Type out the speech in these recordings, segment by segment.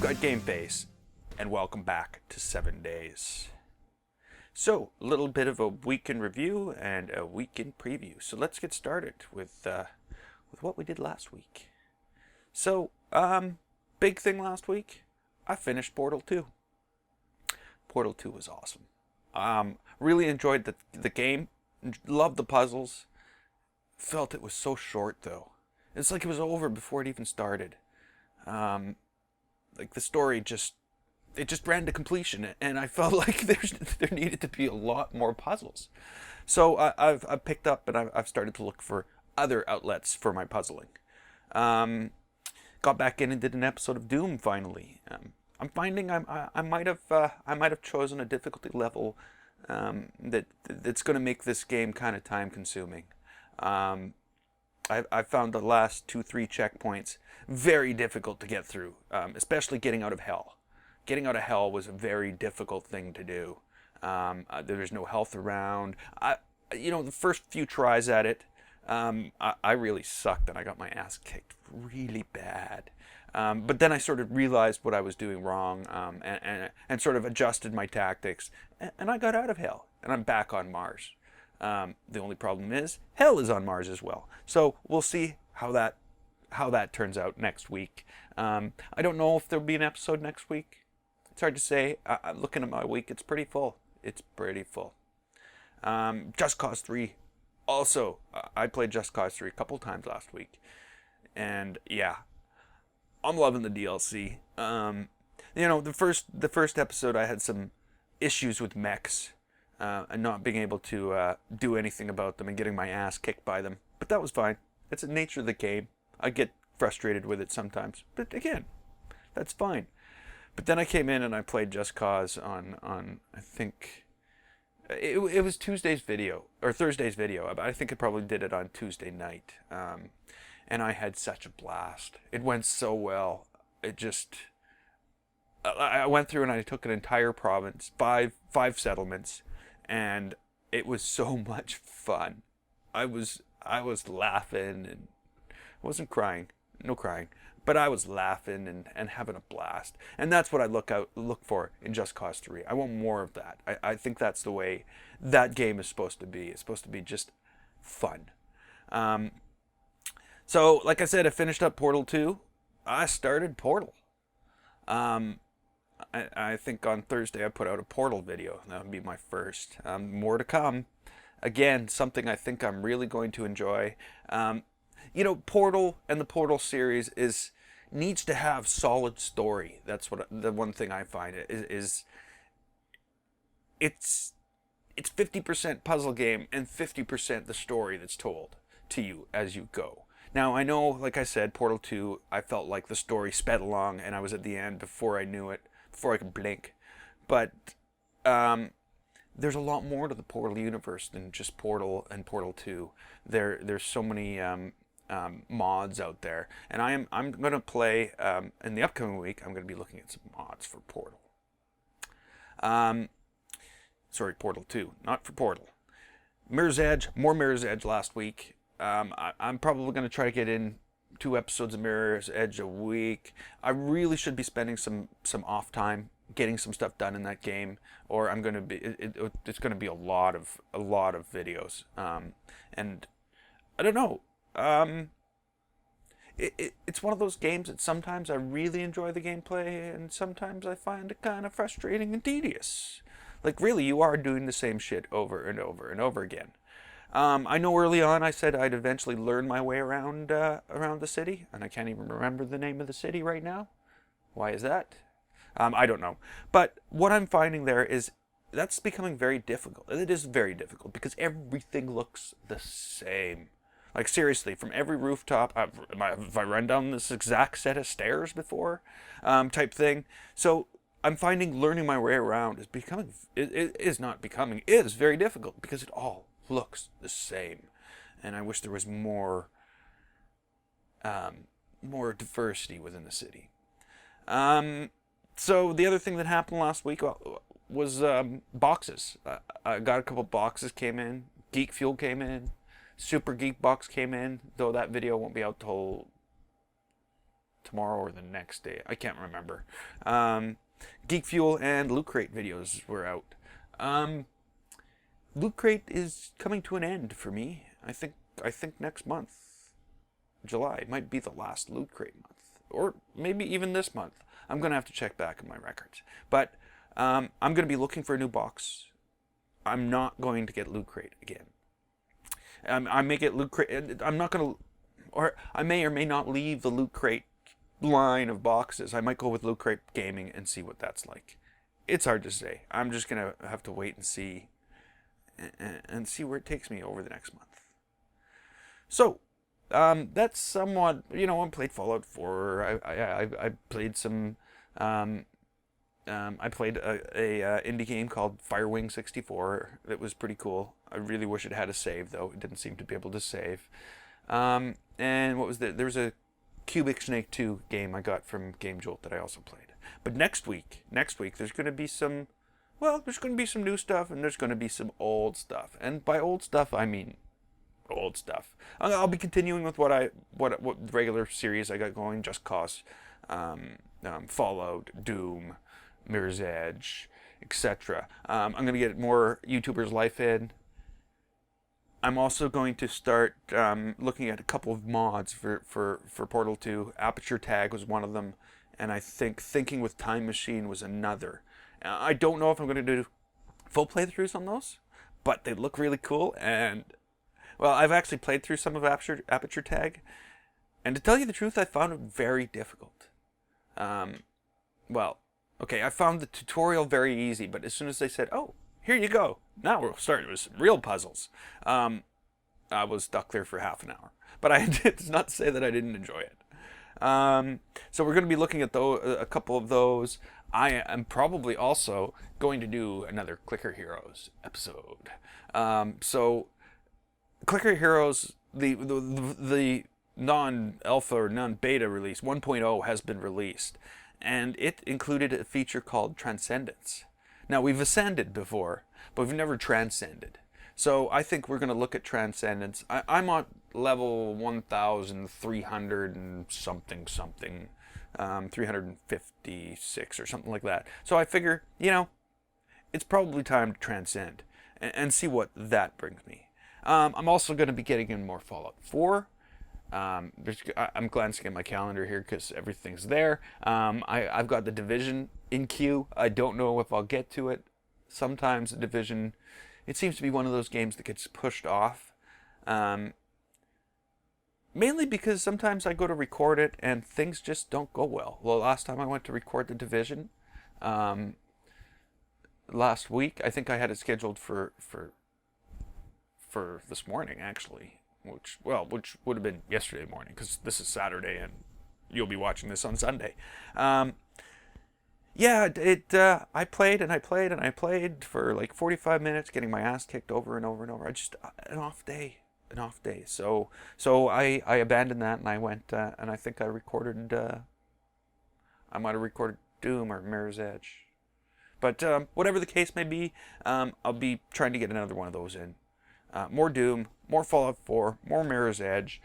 got Game Face, and welcome back to 7 Days. So, a little bit of a week in review and a week in preview. So let's get started with what we did last week. So, big thing last week, I finished Portal 2. Portal 2 was awesome. Really enjoyed the game, loved the puzzles. Felt it was so short though. It's like it was over before it even started. Like the story just ran to completion, and I felt like there needed to be a lot more puzzles. So I've picked up and I've started to look for other outlets for my puzzling. Got back in and did an episode of Doom finally. I'm finding I might have chosen a difficulty level that's going to make this game kind of time consuming. I found the last 2-3 checkpoints very difficult to get through, especially getting out of hell. Getting out of hell was a very difficult thing to do. There was no health around. The first few tries at it, I really sucked and I got my ass kicked really bad. But then I sort of realized what I was doing wrong, and sort of adjusted my tactics, and I got out of hell, and I'm back on Mars. The only problem is hell is on Mars as well. So we'll see how that turns out next week. I don't know if there'll be an episode next week. It's hard to say. I'm looking at my week. It's pretty full. Just Cause 3. Also, I played Just Cause 3 a couple times last week. And yeah, I'm loving the DLC. The first episode I had some issues with mechs. And not being able to do anything about them and getting my ass kicked by them. But that was fine. It's the nature of the game. I get frustrated with it sometimes. But again, that's fine. But then I came in and I played Just Cause on I think, it was Tuesday's video, or Thursday's video. I think I probably did it on Tuesday night. And I had such a blast. It went so well. I went through and I took an entire province, five settlements, and it was so much fun. I was laughing, and I wasn't crying, no crying, but I was laughing and having a blast. And that's what I look for in Just Cause 3. I want more of that. I think that's the way that game is supposed to be. It's supposed to be just fun. So, like I said, I finished up Portal 2. I started Portal. I think on Thursday I put out a Portal video. That would be my first. More to come. Again, something I think I'm really going to enjoy. Portal and the Portal series needs to have solid story. That's what the one thing I find is it's 50% puzzle game and 50% the story that's told to you as you go. Now, I know, like I said, Portal 2, I felt like the story sped along and I was at the end before I knew it, before I could blink. But there's a lot more to the Portal universe than just Portal and Portal 2. There's so many mods out there. And I'm going to play, in the upcoming week, I'm going to be looking at some mods for Portal. Sorry, Portal 2, not for Portal. Mirror's Edge, more Mirror's Edge last week. I'm probably going to try to get in 2 episodes of Mirror's Edge a week. I really should be spending some off time getting some stuff done in that game, or I'm going to be it's going to be a lot of videos. And I don't know. It's one of those games that sometimes I really enjoy the gameplay, and sometimes I find it kind of frustrating and tedious. Like, really, you are doing the same shit over and over and over again. I know early on I said I'd eventually learn my way around the city, and I can't even remember the name of the city right now. Why is that? I don't know. But what I'm finding there is that's becoming very difficult. It is very difficult because everything looks the same. Like, seriously, from every rooftop, have I run down this exact set of stairs before? Type thing. So I'm finding learning my way around is very difficult because it all looks the same, and I wish there was more diversity within the city. So the other thing that happened last week was boxes. I got a couple boxes came in. Geek Fuel came in. Super Geek Box came in, though that video won't be out till tomorrow or the next day. I can't remember. Geek Fuel and Loot Crate videos were out. Loot Crate is coming to an end for me. I think next month, July, might be the last Loot Crate month. Or maybe even this month. I'm going to have to check back in my records. But I'm going to be looking for a new box. I'm not going to get Loot Crate again. I may get Loot Crate. I'm not going to... Or I may or may not leave the Loot Crate line of boxes. I might go with Loot Crate Gaming and see what that's like. It's hard to say. I'm just going to have to wait and see. And see where it takes me over the next month. So... that's somewhat, I played Fallout 4. I played some, I played a indie game called Firewing 64. That was pretty cool. I really wish it had a save, though. It didn't seem to be able to save. And what was there was a Cubic Snake 2 game I got from Game Jolt that I also played. But next week, there's going to be some, there's going to be some new stuff, and there's going to be some old stuff. And by old stuff, I mean old stuff. I'll be continuing with what regular series I got going: Just Cause, Fallout, Doom, Mirror's Edge, etc. I'm going to get more YouTubers' life in. I'm also going to start looking at a couple of mods for Portal 2. Aperture Tag was one of them, and I think Thinking with Time Machine was another. I don't know if I'm going to do full playthroughs on those, but they look really cool. And well, I've actually played through some of Aperture Tag, and to tell you the truth, I found it very difficult. I found the tutorial very easy, but as soon as they said, "Oh, here you go, now we'll start with some real puzzles," I was stuck there for half an hour. But it's not to say that I didn't enjoy it. So we're going to be looking at a couple of those. I am probably also going to do another Clicker Heroes episode. So Clicker Heroes, the non-alpha or non-beta release, 1.0, has been released. And it included a feature called Transcendence. Now, we've ascended before, but we've never transcended. So I think we're going to look at Transcendence. I'm on level 1,300 and something, 356 or something like that. So I figure, it's probably time to transcend and see what that brings me. I'm also going to be getting in more Fallout 4. I'm glancing at my calendar here because everything's there. I've got The Division in queue. I don't know if I'll get to it. Sometimes The Division, it seems to be one of those games that gets pushed off. Mainly because sometimes I go to record it and things just don't go well. Well, last time I went to record The Division, last week, I think I had it scheduled for this morning, actually. Which would have been yesterday morning, because this is Saturday and you'll be watching this on Sunday. I played and I played and I played for like 45 minutes, getting my ass kicked over and over and over. An off day. So I abandoned that and I went and I think I recorded. I might have recorded Doom or Mirror's Edge, but whatever the case may be, I'll be trying to get another one of those in. More Doom, more Fallout 4, more Mirror's Edge,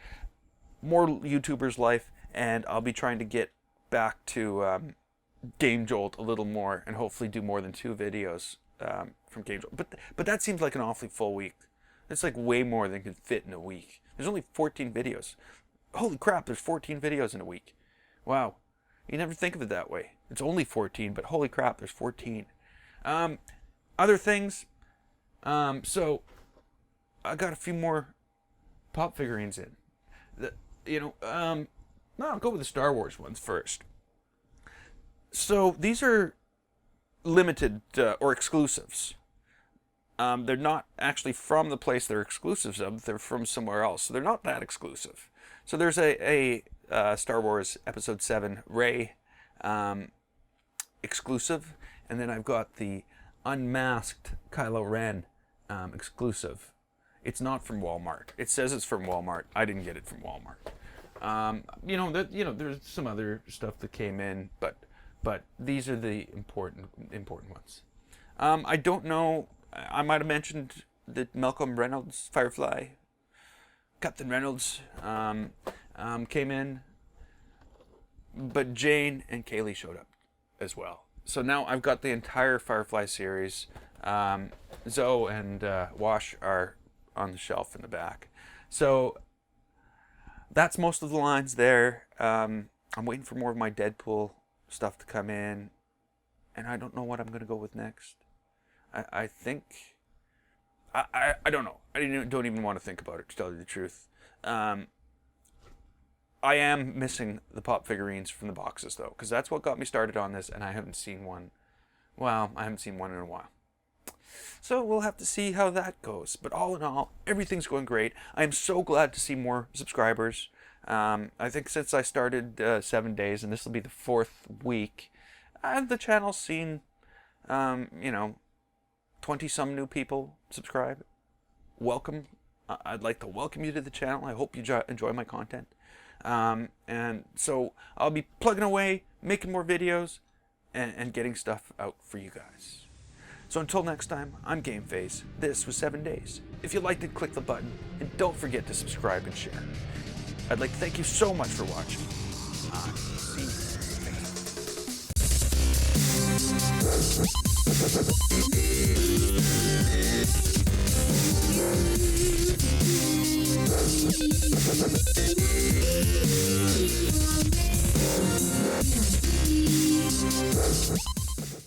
more YouTubers' life, and I'll be trying to get back to Game Jolt a little more, and hopefully do more than 2 videos from Game Jolt. But that seems like an awfully full week. It's like way more than could fit in a week. There's only 14 videos. Holy crap, there's 14 videos in a week. Wow. You never think of it that way. It's only 14, but holy crap, there's 14. Other things, so I got a few more pop figurines in. I'll go with the Star Wars ones first. So these are limited or exclusives. They're not actually from the place they're exclusives of. They're from somewhere else, so they're not that exclusive. So there's a Star Wars Episode 7 Rey exclusive, and then I've got the unmasked Kylo Ren exclusive. It's not from Walmart. It says it's from Walmart. I didn't get it from Walmart. There's some other stuff that came in, but these are the important ones. I don't know. I might have mentioned that Malcolm Reynolds, Firefly, Captain Reynolds, came in. but Jane and Kaylee showed up as well. So now I've got the entire Firefly series. Zoe and Wash are on the shelf in the back. So that's most of the lines there. I'm waiting for more of my Deadpool stuff to come in, and I don't know what I'm going to go with next. I think... I don't know. I don't even want to think about it, to tell you the truth. I am missing the pop figurines from the boxes, though, because that's what got me started on this, and I haven't seen one. Well, I haven't seen one in a while. So we'll have to see how that goes. But all in all, everything's going great. I am so glad to see more subscribers. I think since I started 7 days, and this will be the 4th week, the channel's seen, 20-some new people subscribe. Welcome. I'd like to welcome you to the channel. I hope you enjoy my content. And so I'll be plugging away, making more videos, and getting stuff out for you guys. So until next time, I'm GameFace. This was 7 Days. If you liked it, click the button, and don't forget to subscribe and share. I'd like to thank you so much for watching. See you next time.